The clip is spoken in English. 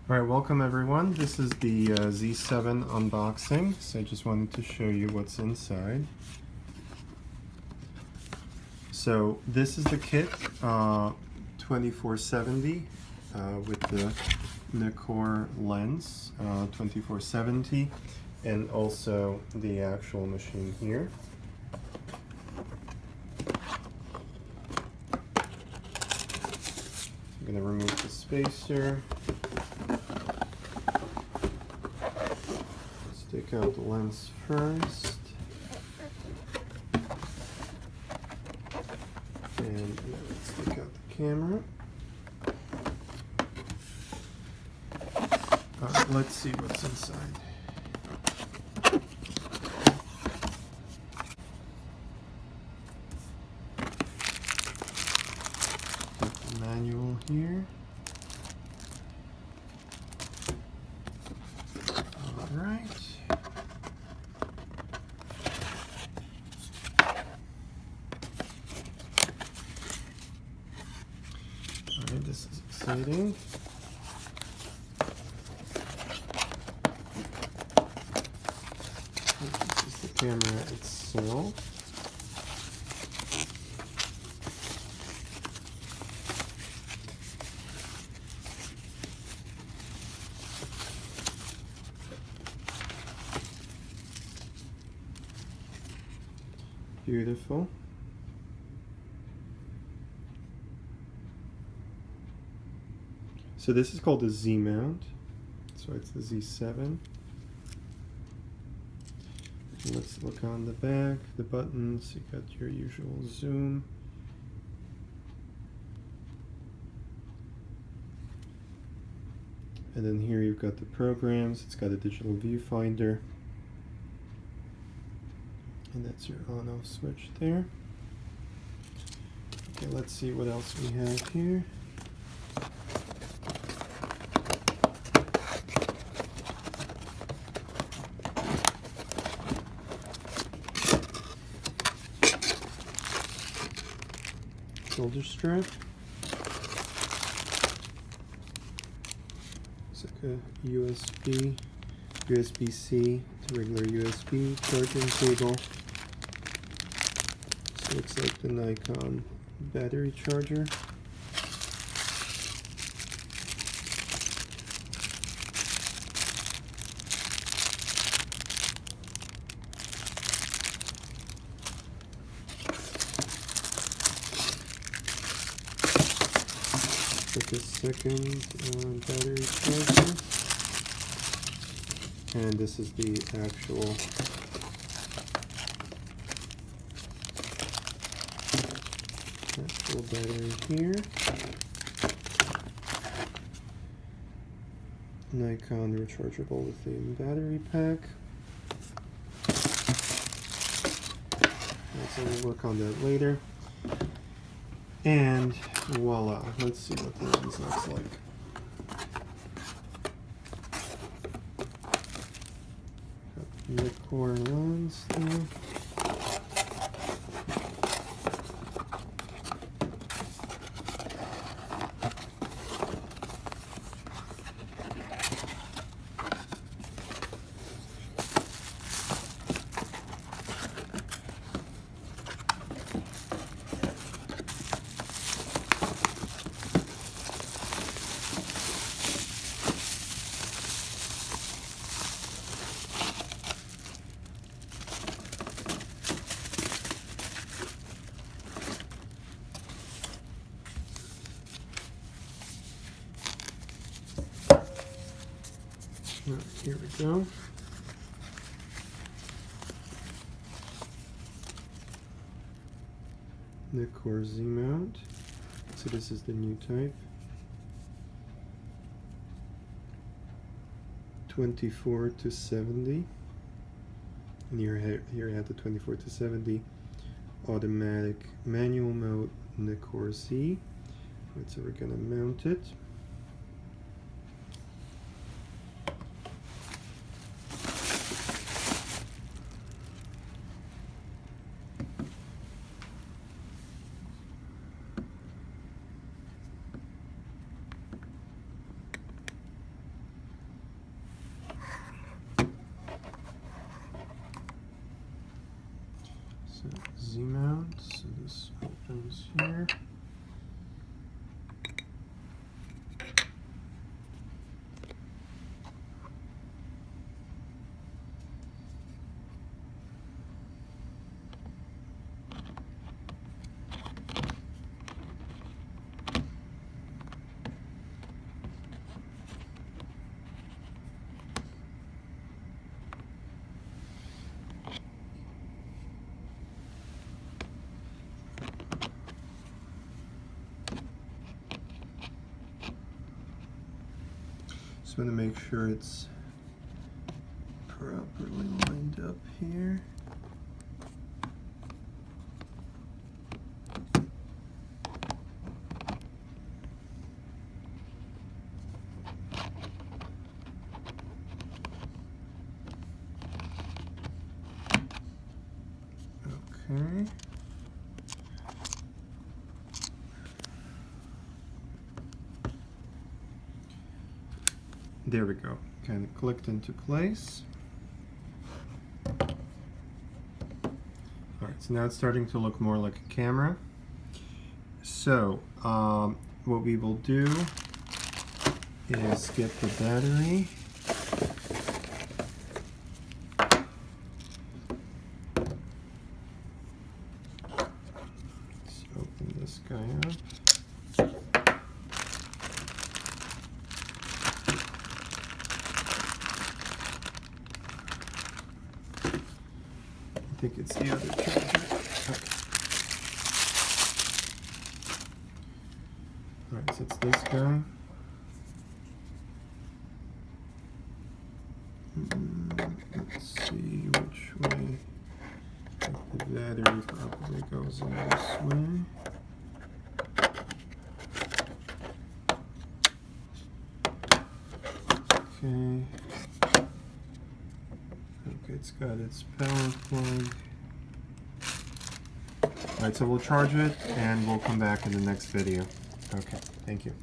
Alright, welcome everyone. This is the Z7 unboxing, so I just wanted to show you what's inside. So this is the kit, 2470 with the Nikon lens, 2470, and also the actual machine here. I'm going to remove the spacer. Take out the lens first, and let's take out the camera. Let's see what's inside. Got the manual here. All right. Alright, this is exciting. This is the camera itself. Beautiful. So this is called the Z mount. So it's the Z7. Let's look on the back, the buttons. You got your usual zoom. And then here you've got the programs. It's got a digital viewfinder. And that's your on-off switch there. Okay, let's see what else we have here. Shoulder strap. It's like a USB-C to regular USB charging cable. So it's like the Nikon battery charger. Like a second battery charger, and this is the actual battery here. Nikon rechargeable lithium battery pack. So we'll work on that later. And voila, let's see what the lens looks like. Got the core lens there. Here we go. Nikon Z mount. So this is the new type. 24 to 70. And here I have the 24 to 70 automatic manual mode Nikon Z. Right, so we're gonna mount it. Z mount, so this opens here. Just want to make sure it's properly lined up here. Okay. There we go. Kind of clicked into place. Alright, so now it's starting to look more like a camera. So, what we will do is get the battery. Let's open this guy up. I think it's the other charger. Okay. Alright, so it's this guy. Let's see which way. I think the battery probably goes in this way. Okay. Okay, it's got its power plug. Alright, so we'll charge it and we'll come back in the next video. Okay, thank you.